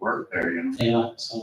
work there, you know. Yeah, so.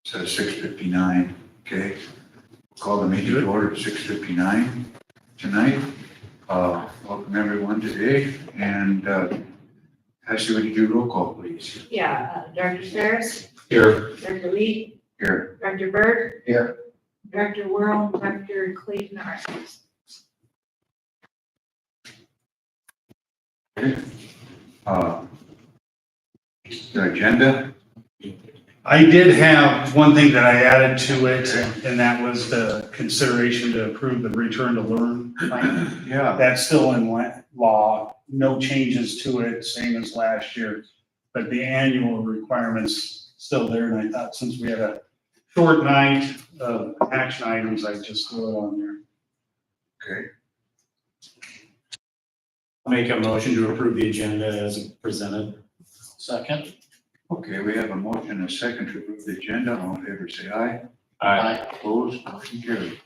Says 6:59, okay. Call the meeting to order at 6:59 tonight. Welcome everyone today, and Ashley, would you do roll call, please? Yeah, Director Ferris, Here. Director Lee, Here. Director Berg. Here. Director Whirl, Director Clayton Arnes. The agenda, I did have one thing that I added to it, and that was the consideration to approve the return to learn plan. yeah, That's still in law, no changes to it, same as last year, but the annual requirements still there, and I thought since we had a short night of action items, I just threw it on there. okay. Make a motion to approve the agenda as presented. Second. Okay, we have a motion and a second to approve the agenda. All in favor, say aye. Aye. Opposed, motion carried.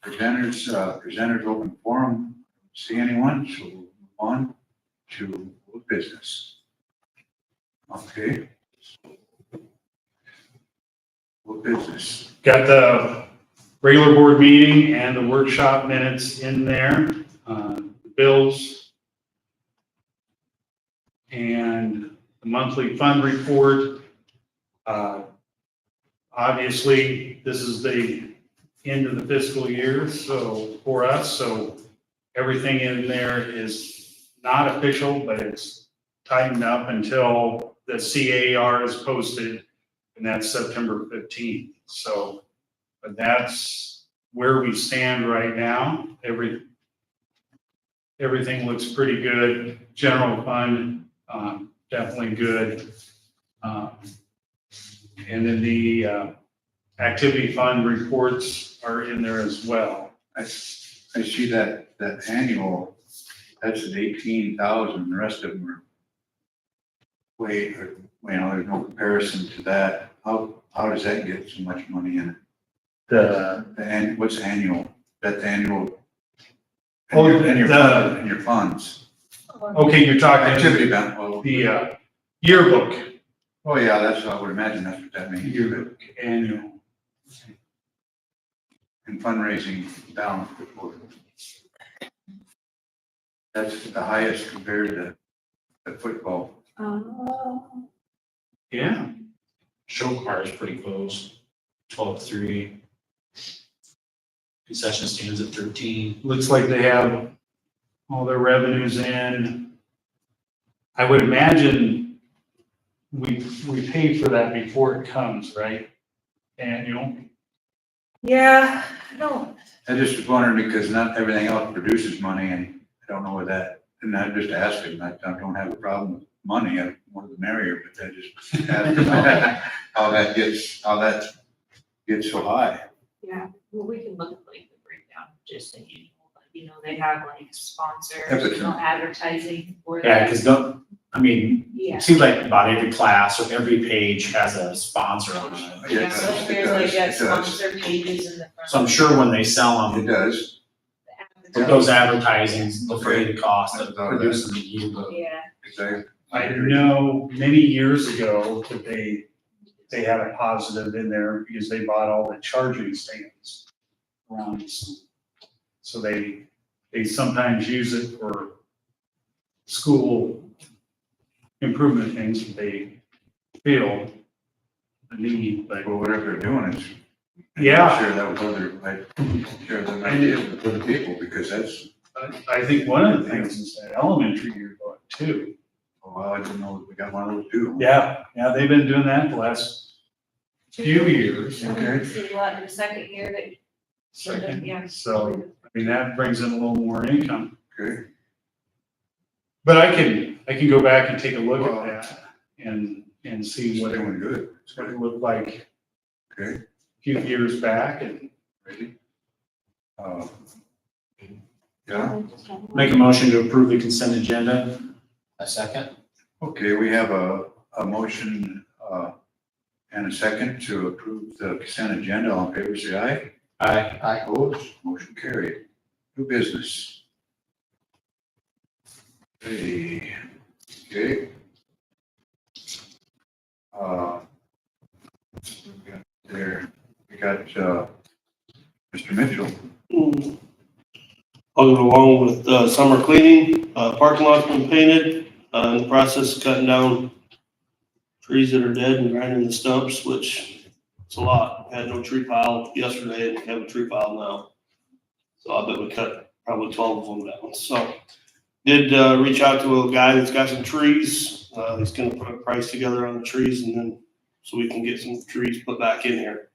Presenters open forum. See anyone? So we'll move on to business. Okay. What business? Got the regular board meeting and the workshop minutes in there, bills, and the monthly fund report. Obviously, this is the end of the fiscal year, so for us, so everything in there is not official, but it's tightened up until the CAR is posted, and that's September 15th. So, but that's where we stand right now. Everything looks pretty good. General fund, definitely good. And then the activity fund reports are in there as well. I see that annual, that's at 18,000, the rest of them are way, you know, there's no comparison to that. How does that get so much money in it? What's annual? That's annual. Oh, And your funds. Okay, you're talking Activity bound, well, the yearbook. oh yeah, that's what I would imagine, that's what that means. Yearbook annual. And fundraising balance report. That's the highest compared to the football. Yeah. Show car is pretty close, 12.3. Concession stands at 13. Looks like they have all their revenues in. I would imagine we pay for that before it comes, right? Annual. Yeah, I don't, I just was wondering because not everything else produces money and I don't know where that, and I just asked him, I don't have a problem with money, I more the merrier, but I just asked him how that gets so high. yeah, well, we can look at like the breakdown, just so you know, they have like sponsors, That's you know, advertising for Yeah, that. because Yeah. it seems like about every class or every page has a sponsor on it. Yeah, so It there's like does, that it does. sponsor pages in the front. So I'm sure when they sell It them, does. with those advertisings, they'll pay the cost of That's all it producing the yearbook. Yeah, Exactly. I know many years ago that they they had a positive in there because they bought all the charging stands around the school. So they sometimes use it for school improvement things that they feel the need, but Well, whatever they're doing is. Yeah. Share that with share them ideas with other people, because that's, I think one of the things is that elementary yearbook too. oh, well, I didn't know we got one of those too. Yeah, they've been doing that the last few years. Okay. See what, in the second year that. Second, Yeah. so, I mean, that brings in a little more income. Okay. But I can go back and take a look at that and see It's what doing good. It's it good. looked like Okay. a few years back and. Ready? Yeah, Make a motion to approve the consent agenda. A second. okay, we have a motion, and a second to approve the consent agenda. All in favor, say aye. Aye. Opposed, motion carried. New business. Hey, okay. We got, Mr. Mitchell. I'll go along with summer cleaning. Parking lot's been painted, in the process of cutting down trees that are dead and grinding the stumps, which it's a lot. Had no tree pile yesterday and have a tree pile now. So I bet we cut probably 12 of them down. So did reach out to a guy that's got some trees. He's gonna put a price together on the trees and then so we can get some trees put back in here.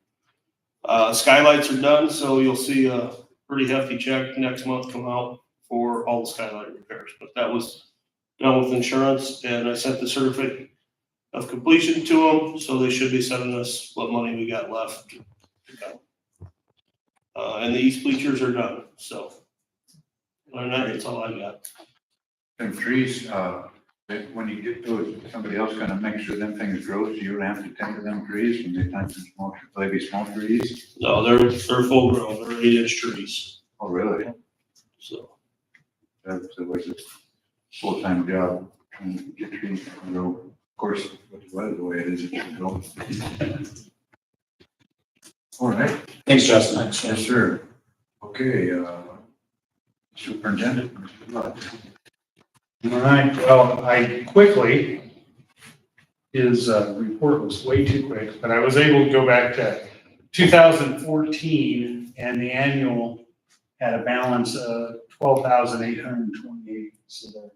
Skylights are done, so you'll see a pretty hefty check next month come out for all the skylight repairs. But that was done with insurance, and I sent the certificate of completion to them, so they should be sending us what money we got left to go. And the east bleachers are done, so other than that, that's all I got. Them trees, when you get those, somebody else gonna make sure them things grow, so you don't have to tend to them trees when they plant some small, maybe small trees? No, they're full grown, they're 8-inch trees, Oh, really? so. That's a full-time job, trying to get trees to grow. Of course, with the weather the way it is, it should grow. All right, Thanks, Justin. yes, sir. Okay, Superintendent, Mr. Lott. All right, well, his report was way too quick, but I was able to go back to 2014 and the annual had a balance of 12,828. So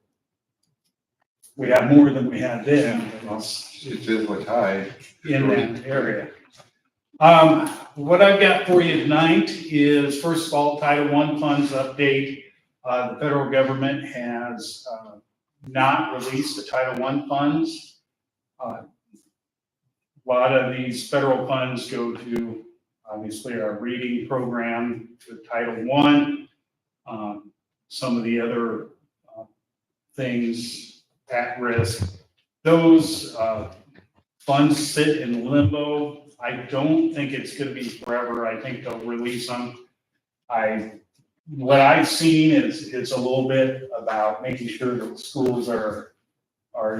we have more than we had then. Well, it is what's high. In that area. What I've got for you tonight is, first of all, Title I funds update. The federal government has not released the Title I funds. A lot of these federal funds go to, obviously, our reading program with Title I. Some of the other things at risk. Those funds sit in limbo. I don't think it's gonna be forever. I think they'll release them. What I've seen is it's a little bit about making sure that schools are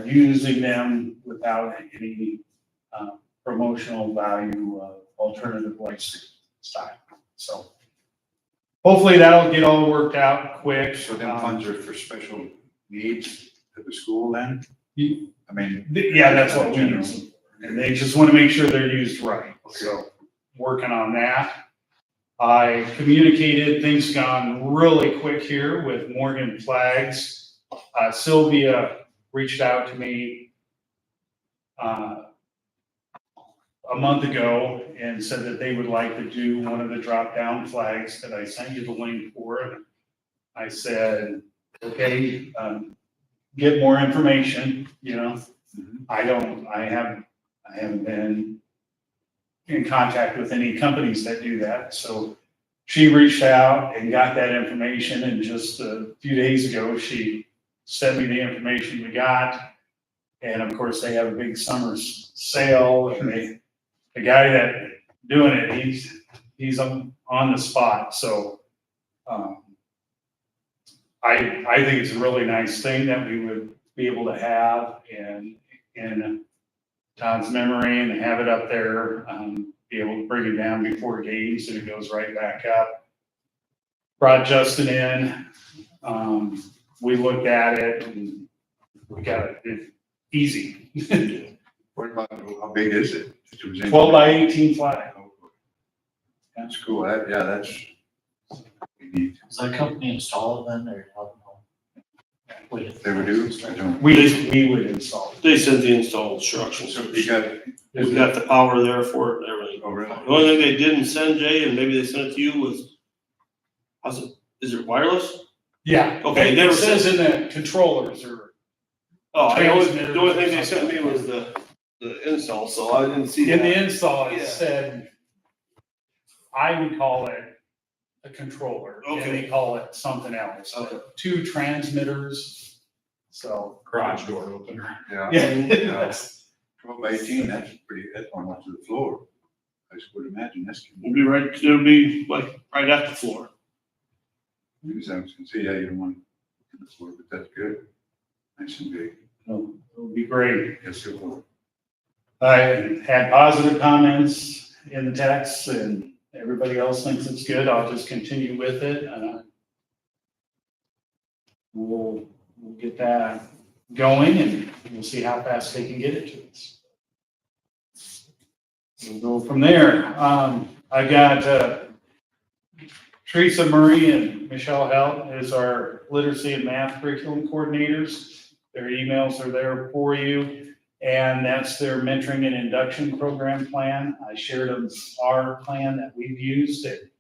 using them without any promotional value, alternative lifestyle. So hopefully that'll get all worked out quick. So them funds are for special needs at the school then? I mean. Yeah, that's what we use them for. And they just want to make sure they're used right. So working on that. I communicated, things gone really quick here with Morgan Flags. Sylvia reached out to me a month ago and said that they would like to do one of the drop-down flags that I sent you the link for. And I said, okay, get more information, you know. I haven't been in contact with any companies that do that. So she reached out and got that information, and just a few days ago, she sent me the information we got. And of course, they have a big summer sale, and the guy that doing it, he's on the spot. So I think it's a really nice thing that we would be able to have and Todd's memory and have it up there, be able to bring it down before games and it goes right back up. Brought Justin in, we looked at it and we got it easy. What about, how big is it? 12 by 18 flag. That's cool, yeah, that's. We need, Does that company install it then, or how? Wait. they would do, I don't. We would install it. They sent the install instructions. So you got, We got the power there for it and everything. oh, really? The only thing they didn't send, Jay, and maybe they sent it to you, was, is it wireless? Yeah. Okay, It never says in the controllers or. Oh, the Transmitter. only thing they sent me was the install, so I didn't see In that. the install, it Yeah. said, I would call it a controller, and Okay. they call it something else. Okay. 2 transmitters, so. Garage door opener. Yeah, Yeah. 12 by 18, that's pretty, that's almost to the floor. I just would imagine that's. It'll be like right at the floor. I was gonna say, yeah, you don't want it on the floor, but that's good. Nice and big. It'll be great. Yes, it will. I had positive comments in the text and everybody else thinks it's good. I'll just continue with it. We'll get that going and we'll see how fast they can get it to us. We'll go from there. I got Teresa Murray and Michelle Helt as our literacy and math curriculum coordinators. Their emails are there for you. And that's their mentoring and induction program plan. I shared them our plan that we've used it.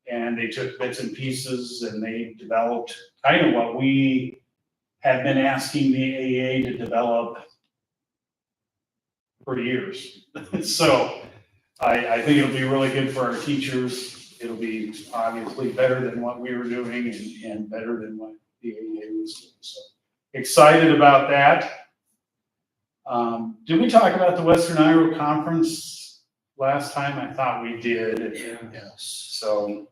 And they took bits and pieces and they developed kind of what we have been asking the AA to develop for years. So I think it'll be really good for our teachers. It'll be obviously better than what we were doing and better than what the AA was doing. So excited about that. Did we talk about the Western Iowa Conference last time? I thought we did. Yes. So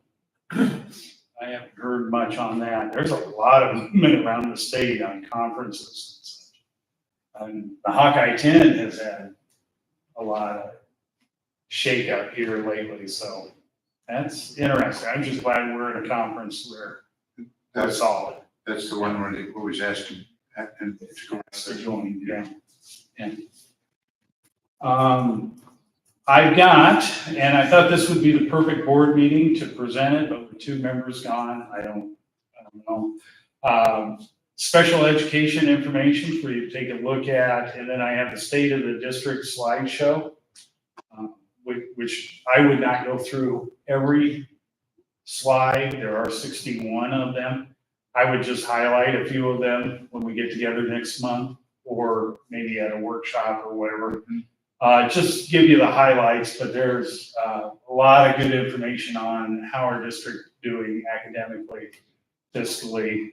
I haven't heard much on that. There's a lot of movement around the state on conferences. And the Hawkeye 10 has had a lot of shakeup here lately, so that's interesting. I'm just glad we're at a conference where we're That's, solid. that's the one where they always ask you, and it's going So join, yeah. I've got, and I thought this would be the perfect board meeting to present it, but with 2 members gone, I don't know. Special education information for you to take a look at, and then I have the state of the district slideshow, which I would not go through every slide. There are 61 of them. I would just highlight a few of them when we get together next month, or maybe at a workshop or whatever. Just give you the highlights, but there's a lot of good information on how our district is doing academically, fiscally,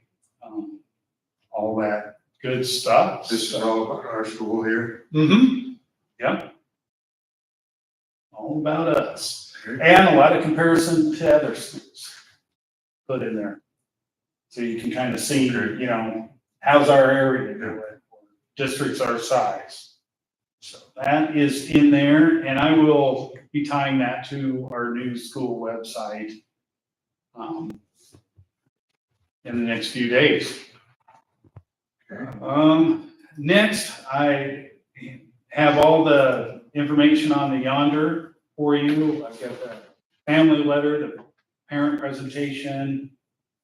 all that good stuff. This is all about our school here. Mm-hmm. Yep. All about us. And a lot of comparison to other schools put in there. So you can kind of see, you know, how's our area doing, districts our size. So that is in there, and I will be tying that to our new school website in the next few days. Next, I have all the information on the Yonder for you. I've got the family letter, the parent presentation,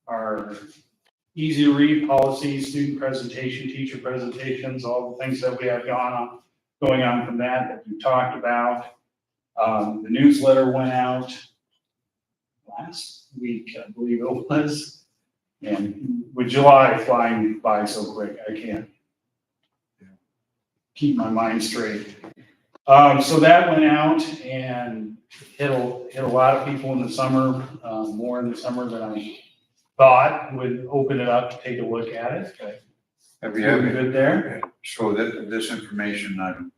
our easy to read policies, student presentation, teacher presentations, all the things that we have going on from that we talked about. The newsletter went out last week, I believe it was. And with July flying by so quick, I can't keep my mind straight. So that went out and hit a lot of people in the summer, more in the summer than I thought would open it up to take a look at it. Okay. Have you Very ever, good there. so that, this information,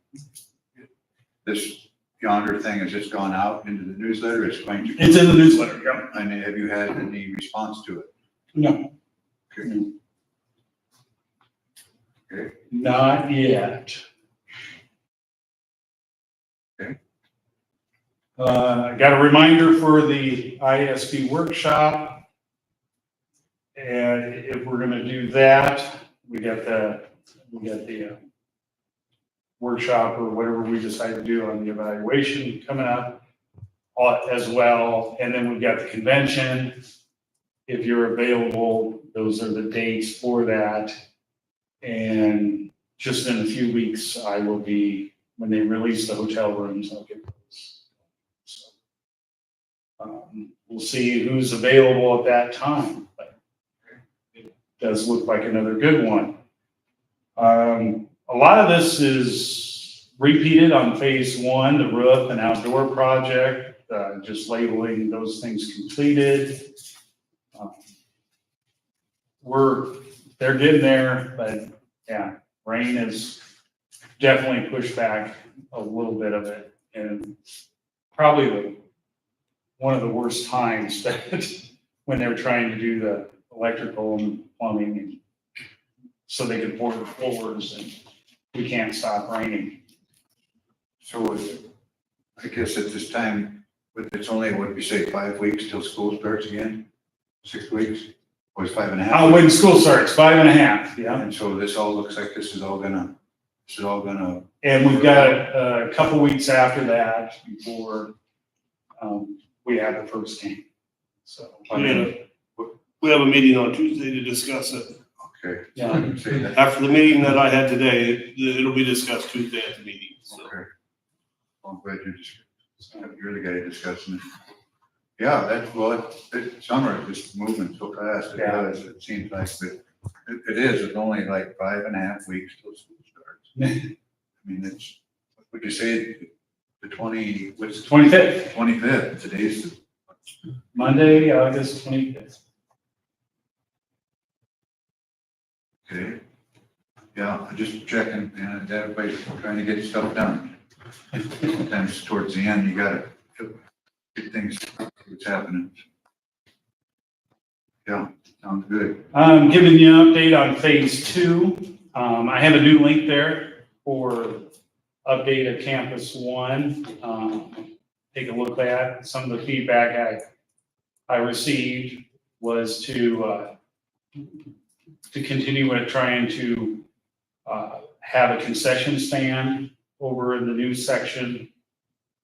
this Yonder thing, has just gone out into the newsletter, it's going to. It's in the newsletter, yeah. And have you had any response to it? No. Okay. Okay. Not yet. I got a reminder for the ISD workshop. And if we're gonna do that, we got the workshop or whatever we decide to do on the evaluation coming up as well. And then we've got the convention. If you're available, those are the dates for that. And just in a few weeks, I will be, when they release the hotel rooms, I'll get those. So, we'll see who's available at that time, but it does look like another good one. A lot of this is repeated on phase one, the roof and outdoor project, just labeling those things completed. They're getting there, but yeah, rain has definitely pushed back a little bit of it, and probably one of the worst times that when they were trying to do the electrical and plumbing, and so they could pour the floors, and we can't stop raining. So I guess at this time, but it's only, what did we say, 5 weeks till school starts again? 6 weeks? Or it's 5.5? When school starts, 5.5, yeah. And so this all looks like this is all gonna, And we've got a couple weeks after that before we have the first game. So, We have a meeting on Tuesday to discuss it. okay. Yeah. I didn't say that. After the meeting that I had today, it'll be discussed Tuesday at the meeting. So. Okay. Well, I'm glad you're the guy discussing it. Yeah, summer is just moving so fast, it Yeah. does, it seems like, but it is, it's only like 5.5 weeks till school starts. I mean, it's, what would you say, the 25th, 25th, today's, Monday, August 25th. okay. Yeah, I'm just checking, and everybody's trying to get stuff done. Sometimes towards the end, you gotta get things, what's happening. Yeah, sounds good. Giving you an update on phase two. I have a new link there for update of campus one. Take a look at that. Some of the feedback I received was to continue with trying to have a concession stand over in the new section.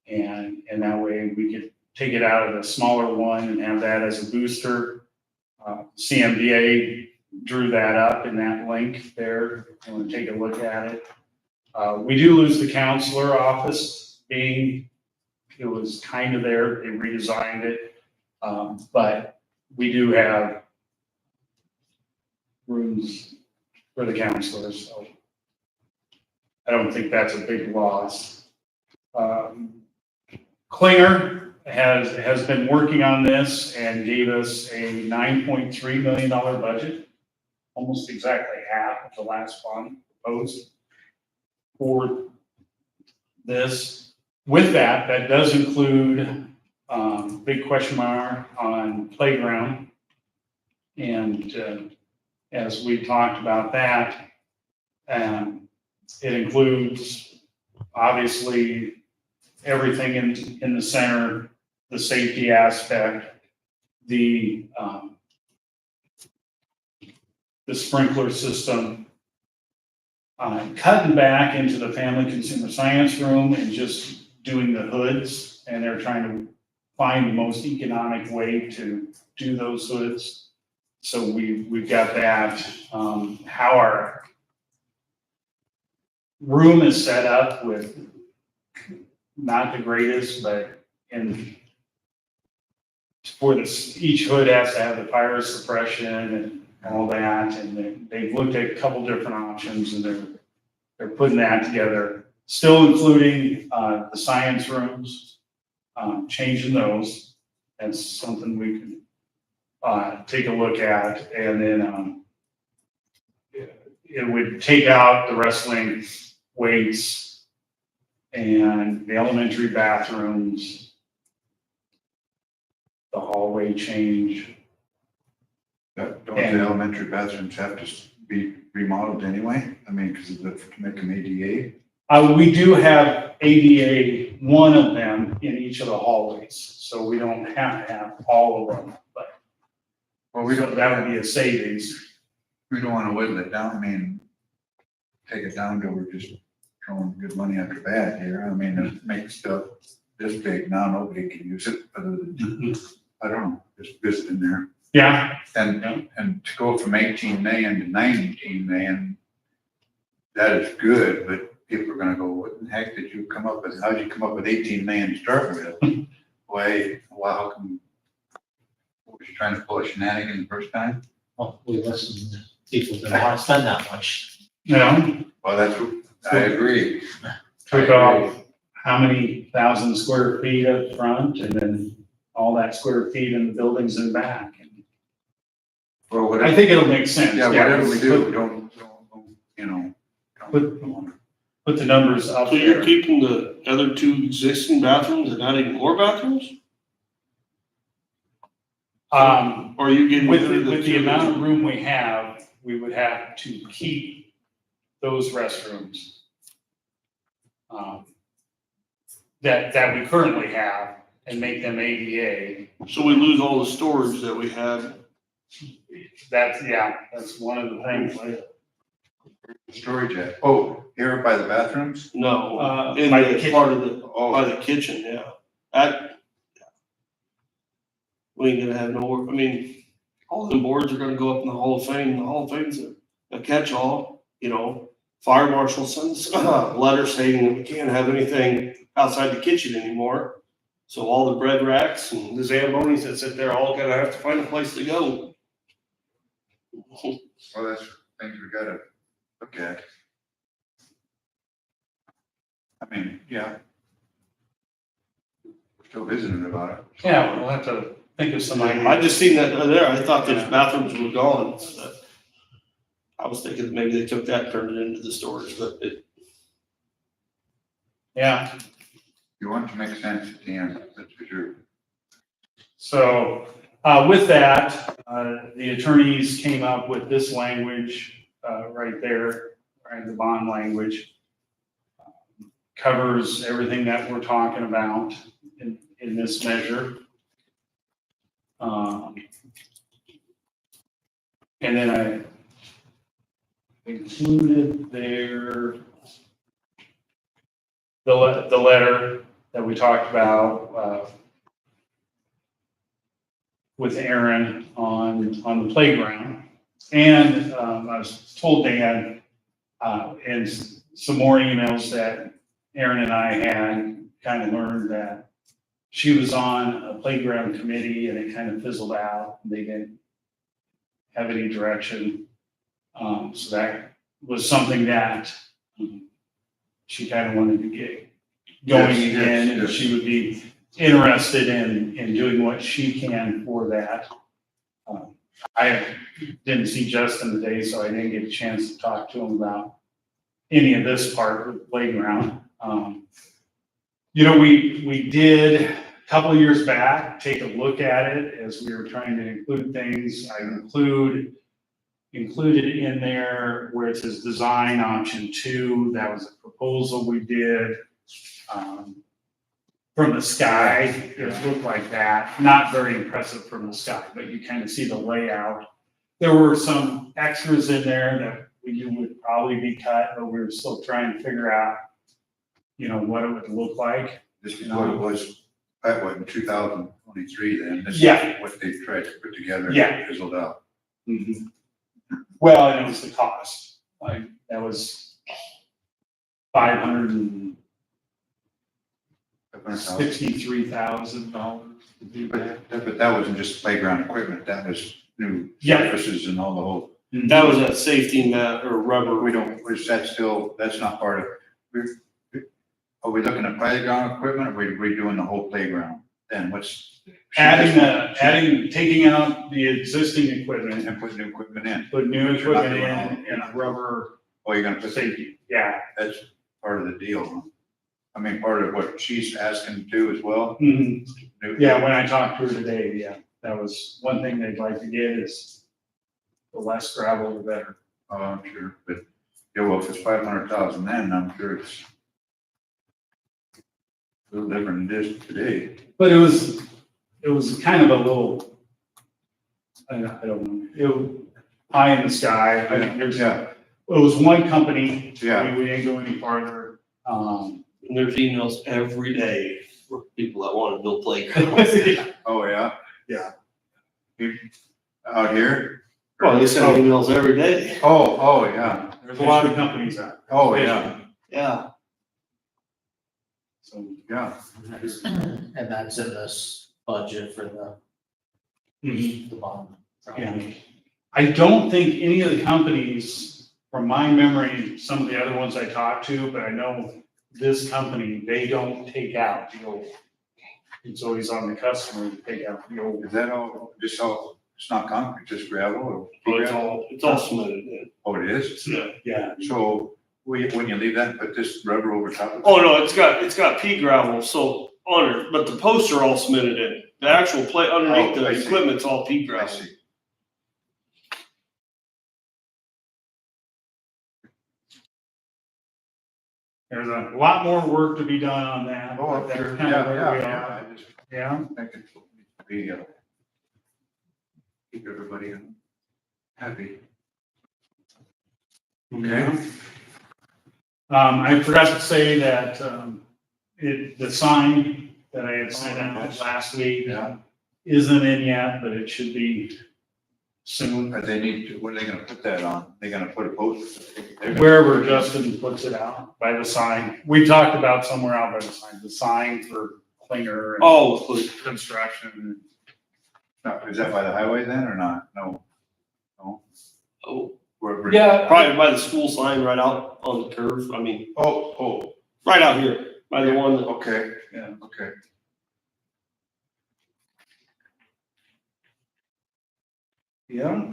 And that way we could take it out of the smaller one and have that as a booster. CMDA drew that up in that link there. If you want to take a look at it. We do lose the counselor office being, it was kind of there, they redesigned it. But we do have rooms for the counselors, so I don't think that's a big loss. Klinger has been working on this and gave us a $9.3 million budget, almost exactly half of the last fund proposed for this. With that does include big question mark on playground. And as we talked about that, it includes obviously everything in the center, the safety aspect, the sprinkler system, cutting back into the family consumer science room and just doing the hoods, and they're trying to find the most economic way to do those hoods. So we've got that. How our room is set up with not the greatest, but for this, each hood has to have the fire suppression and all that, and they've looked at a couple different options, and they're putting that together, still including the science rooms, changing those. That's something we can take a look at, and then it would take out the wrestling weights and the elementary bathrooms, the hallway change. Don't the elementary bathrooms have to be remodeled anyway? I mean, because to make them ADA? We do have ADA, one of them in each of the hallways, so we don't have to have all of them, but Well, we don't, that would be a savings. we don't wanna whittle it down, I mean, take it down to we're just throwing good money after bad here, I mean, it makes stuff this big, now nobody can use it, other than, I don't know, just in there. Yeah, And to go from 18 million to 19 million, that is good, but people are gonna go, what the heck did you come up with? How'd you come up with 18 million to start with? Why, well, how come? What, was you trying to pull a shenanigan the first time? Well, we listened, people didn't want to spend that much. you know, Well, I agree. took off how many thousand square feet up front and then all that square feet in the buildings and back. Well, I whatever, think it'll make sense. yeah, whatever we do, don't, you know, don't. Put the numbers up So you're there. keeping the other two existing bathrooms and adding more bathrooms? Or are you getting With, rid of with the two? amount of room we have, we would have to keep those restrooms. That we currently have and make them ADA. So we lose all the storage that we had. That's one of the things. Storage at, oh, here by the bathrooms? No, in By the the kitchen. part of the, by the kitchen, yeah. We ain't gonna have no work, I mean, all the boards are gonna go up in the Hall of Fame, the Hall of Fame's a catch-all, you know. Fire marshal sends a letter saying that we can't have anything outside the kitchen anymore. So all the bread racks and the Zambonis that sit there all gonna have to find a place to go. Well, that's things we gotta look at. I mean, yeah. We're still visiting about it. Yeah, we'll have to think of some ideas. I just seen that there, I thought those bathrooms were gone. I was thinking maybe they took that, turned it into the storage, but it, Yeah, You want it to make sense at the end, that's for sure. so, with that, the attorneys came up with this language, right there, right, the bond language. Covers everything that we're talking about in this measure. And then I included there the letter that we talked about, with Aaron on the playground. And, I was told Dan, in some more emails that Aaron and I had kind of learned that she was on a playground committee and it kind of fizzled out. They didn't have any direction. So that was something that she kind of wanted to get going Yes, yes, again, and yes. she would be interested in doing what she can for that. I didn't see Justin today, so I didn't get a chance to talk to him about any of this part of the playground. You know, we did a couple of years back, take a look at it as we were trying to include things. I included in there where it says design option 2, that was a proposal we did. From the sky, it looked like that, not very impressive from the sky, but you kind of see the layout. There were some extras in there that we knew would probably be cut, but we were still trying to figure out, you know, what it would look like. This is what it was, that was in 2023 then. This is Yeah. what they tried to put together. Yeah. Fizzled out. Well, and it was the cost, like, that was $563,000 to do that. But that wasn't just playground equipment, that was new Yeah. surfaces and all the whole, that was that safety mat or rubber. we don't, is that still, that's not part of, are we looking at playground equipment, or are we doing the whole playground? Then what's? Taking out the existing equipment And put new equipment in. put new equipment in and a rubber Oh, you're gonna put, safety, yeah. that's part of the deal, huh? I mean, part of what she's asking to do as well. Mhm. New- Yeah, when I talked to her today, yeah, that was one thing they'd like to get is the less gravel, the better. Oh, I'm sure, but, yeah, well, if it's 500,000 then, I'm sure it's A little different than it is today. But it was kind of a little, I don't know, it was high in the sky. I mean, Yeah, it was one company. Yeah. We didn't go any farther. And there's emails every day for people that want to build playgrounds. oh, yeah. Yeah. Out here? Well, they send emails every day. Oh, yeah. There's a lot of companies out. Oh, yeah, Yeah. So, yeah. And that's in this budget for the bond. yeah. I don't think any of the companies, from my memory, some of the other ones I talked to, but I know this company, they don't take out the old. It's always on the customer to take out the old. Is that all, it's not concrete, just gravel or? Well, it's all cemented in. Oh, it is? Yeah. So when you leave that, and put this rubber over top of it? Oh, no, it's got pea gravel, so on it, but the posts are all cemented in. The actual plate underneath Oh, I the see. equipment's all pea I gravel. see. There's a lot more work to be done on that. Oh, but that's sure, kind of where we yeah. are. I just Yeah. think it would be, keep everybody happy. Okay. I forgot to say that, the sign that I had sent out last week Yeah. isn't in yet, but it should be soon. But they need to, what are they gonna put that on? They're gonna put a post? They're gonna- Wherever Justin puts it out, by the sign. We talked about somewhere out by the sign for Klinger and Oh, please. construction. No, is that by the highway then or not? No. Oh, Wherever. Yeah. probably by the school sign right out on the curve. I mean, Oh, right out here, by the one that. okay, Yeah. okay. Yeah.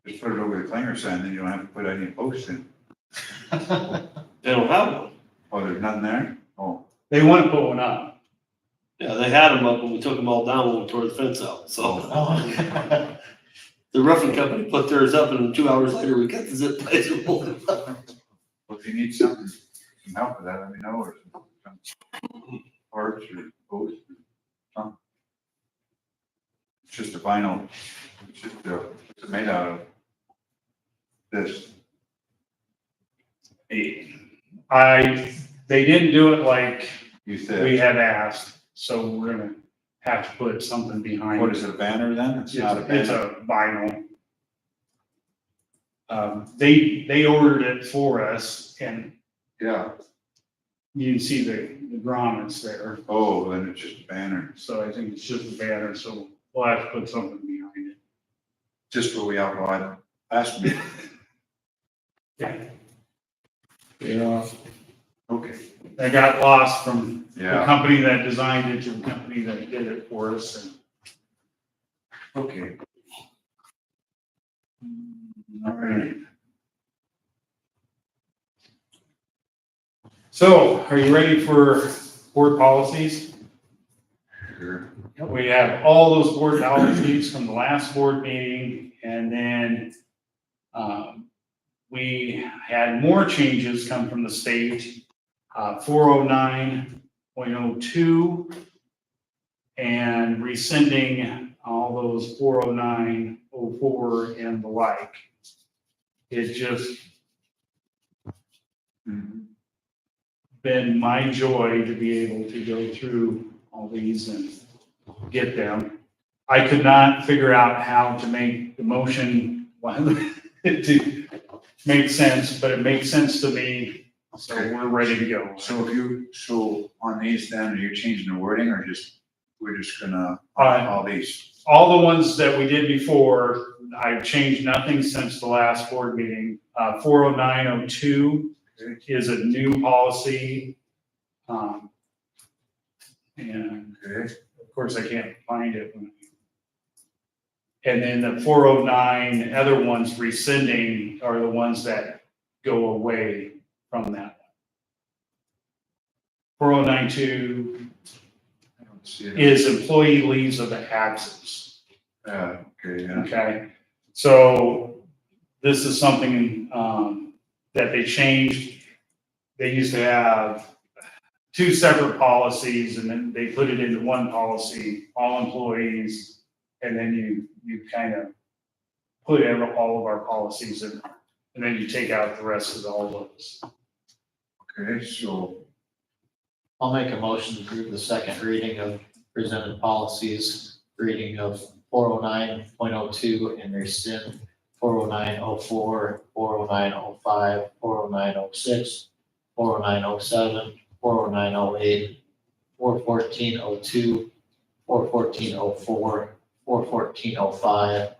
Just put it over the Klinger sign, then you don't have to put any posts in. They don't have one. Oh, there's nothing there? Oh, They want to put one up. Yeah, they had them up and we took them all down when we tore the fence out, so. Oh. The roofing company put theirs up and 2 hours later we cut the zip ties and pulled it up. well, if you need something, some help with that, let me know, or some parts or posts or something. It's just a vinyl, it's just, it's made out of this. They didn't do it like You we said, had asked, so we're gonna have to put something behind what it. is it, a banner then? It's not a It's banner? a vinyl. They ordered it for us and Yeah, you can see the grommets there. oh, then it's just a banner, So I think it's just a banner, so we'll have to put something behind it. just where we outlined last meeting. Yeah. Yeah. Okay, I got lost from the yeah, company that designed it to the company that did it for us and okay. All right. so, are you ready for board policies? Sure. We have all those board policies from the last board meeting, and then we had more changes come from the state, 409.02, and rescinding all those 409.04 and the like. It just Mhm. been my joy to be able to go through all these and get them. I could not figure out how to make the motion to make sense, but it makes sense to me, so we're ready to go. So on these then, are you changing the wording or just, we're just gonna, Uh, all these? All the ones that we did before, I've changed nothing since the last board meeting. 409.02 is a new policy. And Okay, of course, I can't find it. And then the 409, other ones rescinding are the ones that go away from that. 4092 I don't see it. is employee leaves of absence. Okay, yeah, Okay, so this is something that they changed. they used to have two separate policies, and then they put it into one policy, all employees, and then you kind of put all of our policies in, and then you take out the rest of all those. Okay, so I'll make a motion to approve the second reading of presented policies, reading of 409.02 and rescind 409.04, 409.05, 409.06, 409.07, 409.08, 414.02, 414.04, 414.05,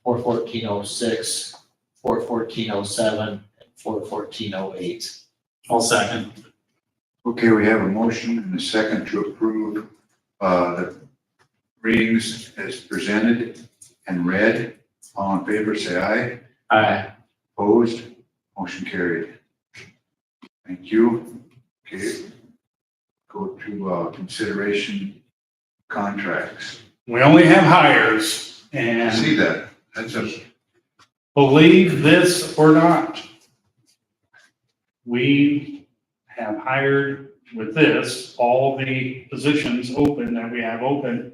414.06, 414.07, and 414.08. I'll second. okay, we have a motion and a second to approve the readings as presented and read. All in favor, say aye. Aye. Opposed? Motion carried. Thank you. Okay. Go to consideration contracts. We only have hires, I and see that. That's a, believe this or not, we have hired with this, all the positions open that we have open.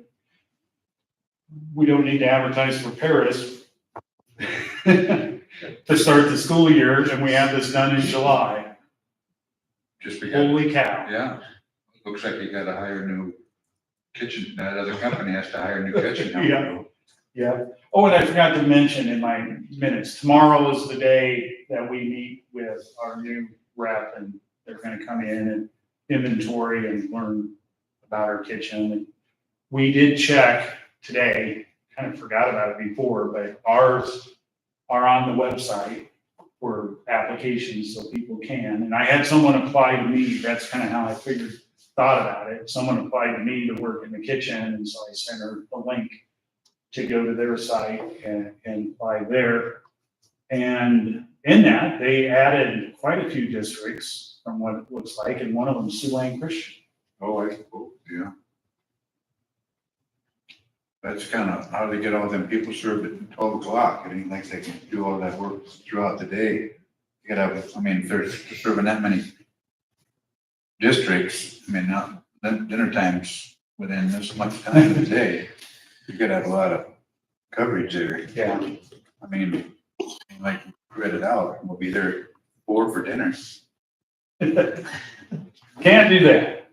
We don't need to advertise for Paris to start the school year, and we have this done in July. just because, Holy cow. yeah. Looks like you gotta hire new kitchen, that other company has to hire new kitchen. Yeah. Yeah. Oh, and I forgot to mention in my minutes, tomorrow is the day that we meet with our new rep, and they're gonna come in and inventory and learn about our kitchen. And we did check today, kind of forgot about it before, but ours are on the website for applications so people can. And I had someone apply to me, that's kind of how I thought about it. Someone applied to me to work in the kitchen, and so I sent her the link to go to their site and apply there. And in that, they added quite a few districts from what it looks like, and one of them is Siouxland Christian. Oh, yeah. That's kind of, how do they get all them people served at 12 o'clock? It ain't like they can do all that work throughout the day. You gotta have, I mean, if they're serving that many districts, I mean, not, then dinner times within this much time of the day, you gotta have a lot of coverage there. Yeah. I mean, like, spread it out, we'll be there 4 for dinner. Can't do that.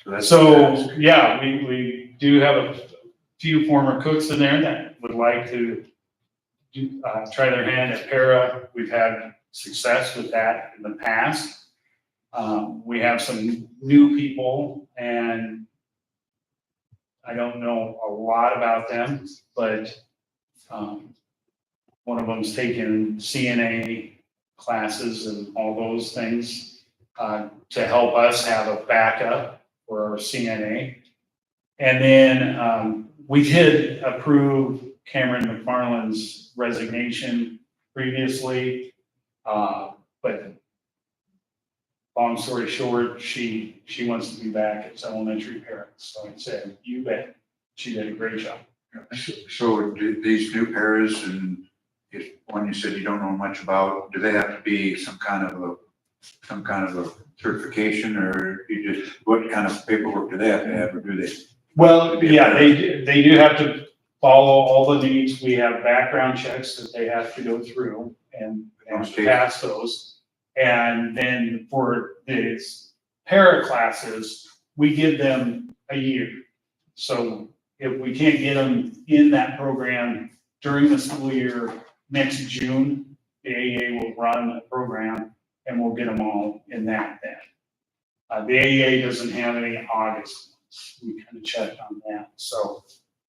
That's. So, yeah, we do have a few former cooks in there that would like to try their hand at para. We've had success with that in the past. We have some new people, and I don't know a lot about them, but one of them's taken CNA classes and all those things to help us have a backup for our CNA. And then we did approve Cameron McFarland's resignation previously, but long story short, she wants to be back as elementary parents. So I said, you bet. She did a great job. So do these new paras, and if one you said you don't know much about, do they have to be some kind of a certification, or you just, what kind of paperwork do they have to have, or do they? Well, yeah, they do have to follow all the needs. We have background checks that they have to go through and pass those. And then for these para classes, we give them a year. So if we can't get them in that program during the school year next June, the AEA will run a program and we'll get them all in that then. The AEA doesn't have any August. We kind of checked on that. So,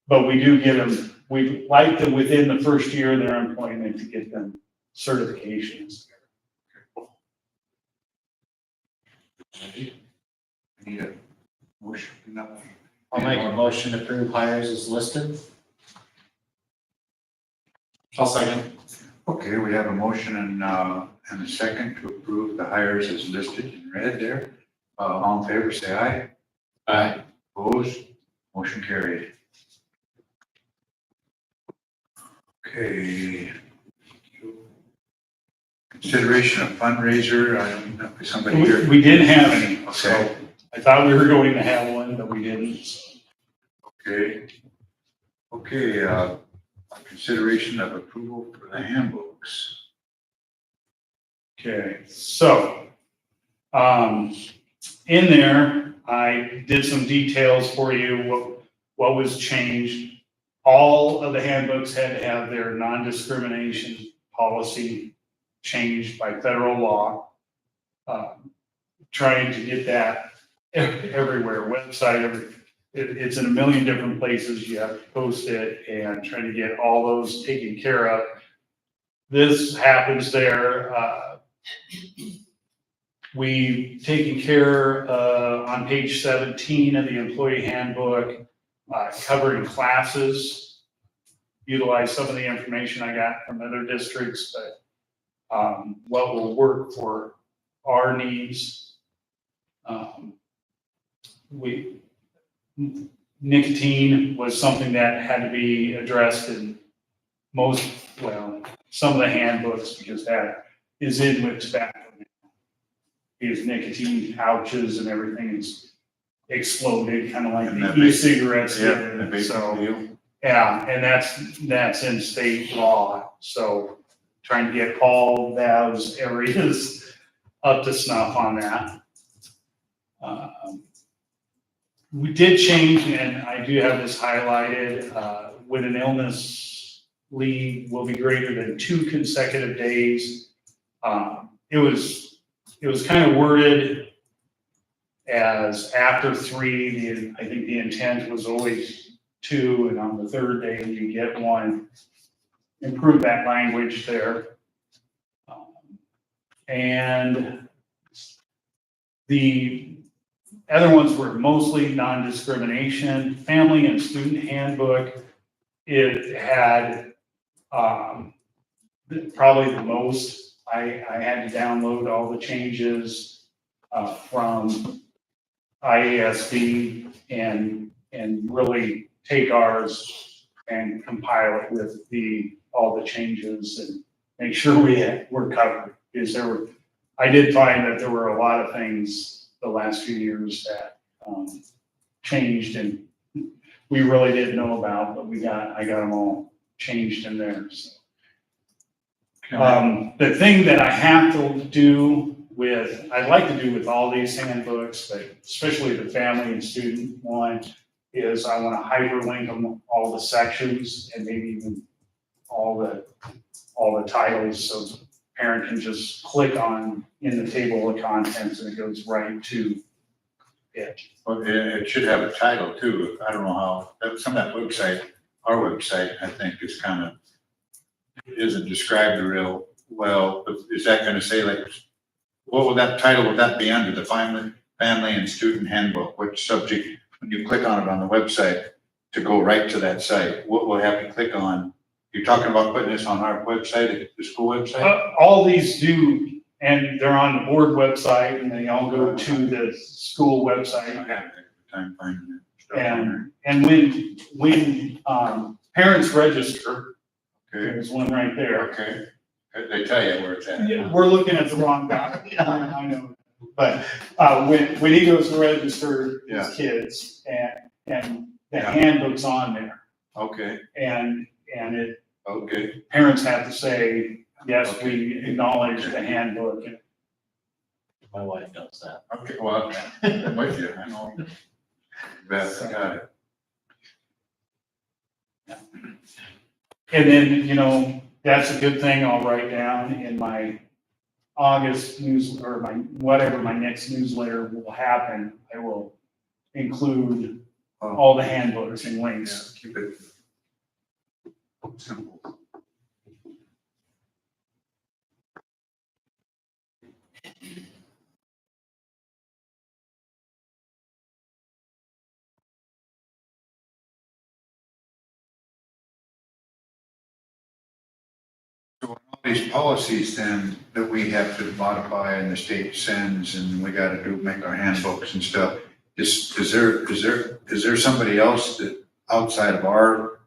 but we do get them, we like them within the first year of their employment to get them certifications. I need a motion. No. I'll make a motion to approve hires as listed. I'll second. Okay, we have a motion and a second to approve the hires as listed in red there. All in favor, say aye. Aye. Opposed? Motion carried. Okay. Consideration of fundraiser, I don't know if somebody here. We didn't have any, so Okay. I thought we were going to have one, but we didn't. Okay. Okay, consideration of approval for the handbooks. Okay, so, in there, I did some details for you, what was changed. All of the handbooks had to have their non-discrimination policy changed by federal law. Trying to get that everywhere, website, it's in a million different places, you have to post it and try to get all those taken care of. This happens there, we've taken care, on page 17 of the employee handbook, covering classes, utilize some of the information I got from other districts, but what will work for our needs. Nicotine was something that had to be addressed in some of the handbooks, because that is in with tobacco. Because nicotine pouches and everything is exploded, kind of like And that the big- e-cigarettes Yeah, did. the big So, deal. yeah, and that's in state law, so trying to get all those areas up to snuff on that. We did change, and I do have this highlighted, with an illness leave will be greater than 2 consecutive days. It was kind of worded as after 3, I think the intent was always 2, and on the 3rd day you get 1. Improve that language there. And the other ones were mostly non-discrimination. Family and student handbook, it had probably the most. I had to download all the changes from IASB and really take ours and compile it with all the changes and make sure we're covered. Because I did find that there were a lot of things the last few years that changed and we really didn't know about, but I got them all changed in there. So. The thing that I have to do I'd like to do with all these handbooks, but especially the family and student one, is I want to hyperlink them, all the sections and maybe even all the titles, so the parent can just click on in the table of contents and it goes right to it. Well, it should have a title too. I don't know how, some of that website, our website, I think is kind of, isn't described real well. But is that gonna say like, what would that title, would that be under the family and student handbook? Which subject, when you click on it on the website to go right to that site, what will have you click on? You're talking about putting this on our website, the school website? All these do, and they're on the board website and they all go to the school website. I have time finding it. And when parents register, Okay, there's one right there. okay. They tell you where it's at. Yeah, we're looking at the wrong guy. I know. But when he goes to register Yeah. his kids and the Yeah. handbook's on there Okay, and okay. parents have to say, yes, we acknowledge the handbook. My wife does that. Okay, well, I'm with you, I know. Beth, I got it. And then, that's a good thing I'll write down in my August news, or my next newsletter will happen. I will include all the handbooks and Yeah, links. keep it simple. So all these policies then that we have to modify and the state sends and we gotta make our handbooks and stuff, is there somebody else that outside of our,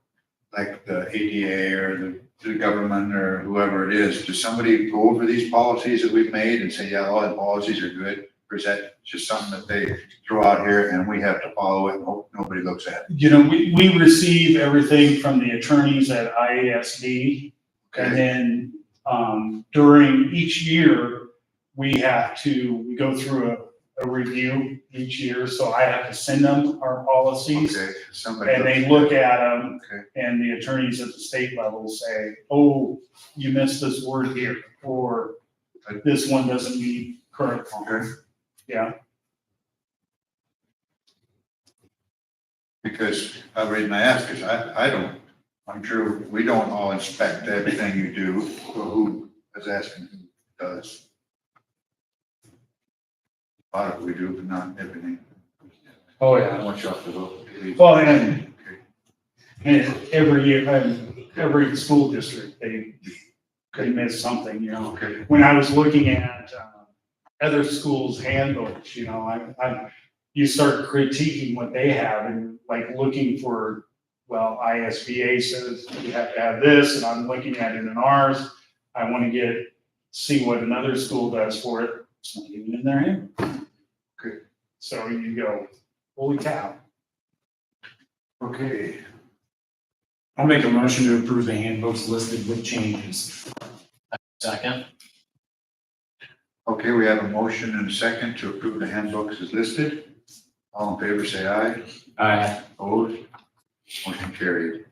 like the ADA or the to the government or whoever it is, does somebody go over these policies that we've made and say, yeah, all the policies are good? Or is that just something that they throw out here and we have to follow it and hope nobody looks at it? You know, we receive everything from the attorneys at IASB. And then, during each year, we go through a review each year. So I have to send them our policies. Okay, somebody. And they look at them, Okay. and the attorneys at the state level say, oh, you missed this word here, or this one doesn't meet current law. Okay. Yeah, Because the reason I ask is I'm sure we don't all inspect everything you do, so who is asking who does? A lot of it we do, but not everything. oh I yeah. want you off the hook. Well, and every year, every school district, they miss something, you know. Okay, When I was looking at other schools' handbooks, you know, you start critiquing what they have and like looking for, well, ISBA says you have to have this, and I'm looking at it in ours. I want to see what another school does for it. It's not even in their handbook. Okay. So you go, holy cow. okay. I'll make a motion to approve the handbooks listed with changes. Second. Okay, we have a motion and a second to approve the handbooks as listed. All in favor, say aye. Aye. Opposed? Motion carried.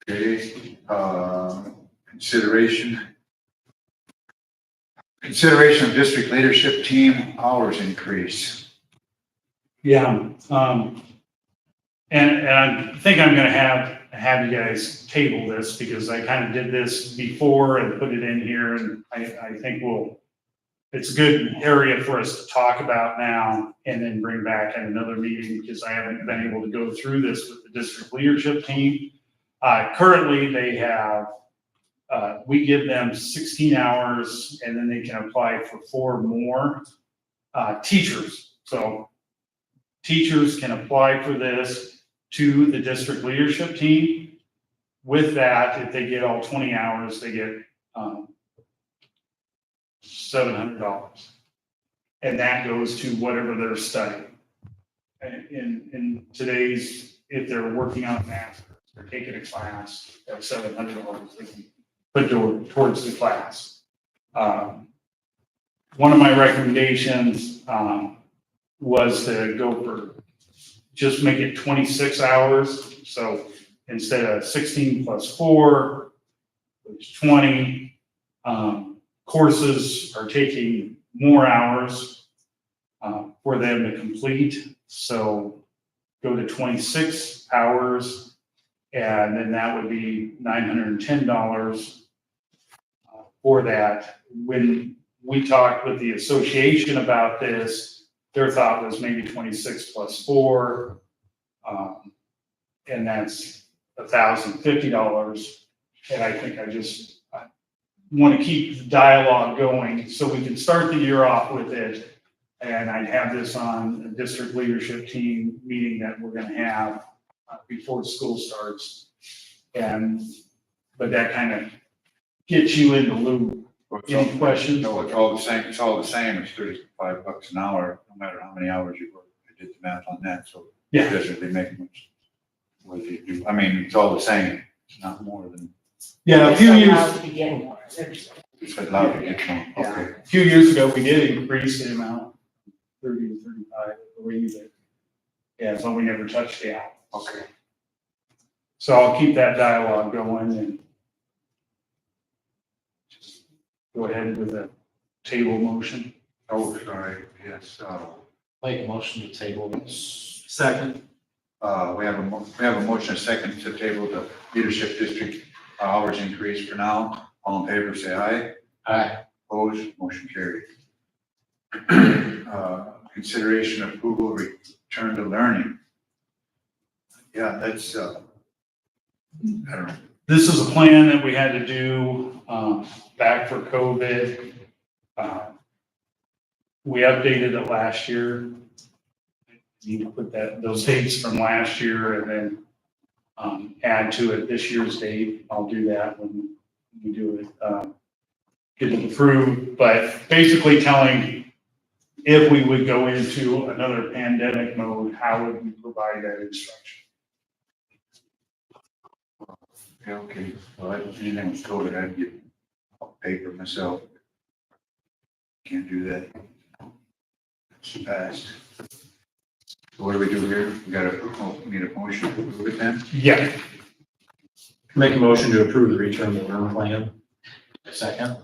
Okay, consideration of district leadership team hours increase. Yeah, and I think I'm gonna have you guys table this because I kind of did this before and put it in here, and I think it's a good area for us to talk about now and then bring back at another meeting because I haven't been able to go through this with the district leadership team. Currently, they have, we give them 16 hours and then they can apply for 4 more teachers. So teachers can apply for this to the district leadership team. With that, if they get all 20 hours, they get $700. And that goes to whatever they're studying. In today's, if they're working on math, they're taking a class, that's $700 they can put towards the class. One of my recommendations was to go for, just make it 26 hours. So instead of 16 plus 4, it's 20. Courses are taking more hours for them to complete. So go to 26 hours, and then that would be $910 for that. When we talked with the association about this, their thought was maybe 26 plus 4, and that's $1,050. And I think I want to keep the dialogue going so we can start the year off with it. And I'd have this on a district leadership team meeting that we're going to have before school starts. But that kind of gets you in the loop. Any questions? No, it's all the same, it's $35 an hour, no matter how many hours you work. I did the math on that, so it Yeah. doesn't really make much. What do you do? I mean, it's all the same, it's not more than, Yeah, a few Allowed years, to get more. it's allowed to get more, okay. a few years ago, we did increase the amount, 30 to 35, I believe it. Yeah, so we never touched the hour. Okay. So I'll keep that dialogue going and just go ahead with a table motion. Oh, sorry, yes, Make a motion to table this. Second. we have a motion, a second to table the leadership district hours increase for now. All in favor, say aye. Aye. Opposed, motion carried. Consideration of approval return to learning. Yeah, that's, I don't know. This is a plan that we had to do back for COVID. We updated it last year. Need to put those dates from last year and then add to it this year's date. I'll do that when we do it, get it approved, but basically telling if we would go into another pandemic mode, how would we provide that instruction? Yeah, okay, well, anything was COVID, I'd get paper myself. Can't do that. It's fast. So what do we do here? We need a motion to approve it then? Yeah. Make a motion to approve the return to learn plan. Second.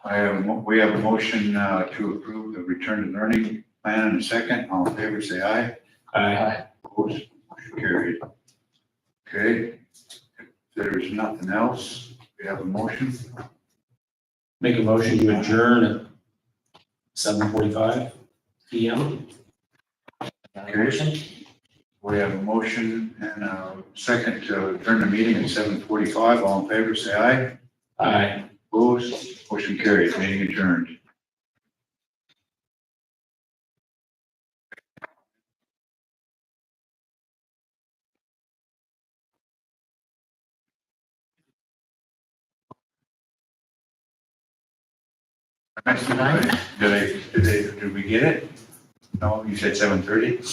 We have a motion to approve the return to learning plan in a second. All in favor, say aye. Aye. Opposed, motion carried. Okay, if there's nothing else, we have a motion. Make a motion to adjourn at 7:45 PM. Okay. We have a motion and a second to adjourn the meeting at 7:45. All in favor, say aye. Aye. Opposed, motion carried, meeting adjourned. Did we get it? No, you said 7:30?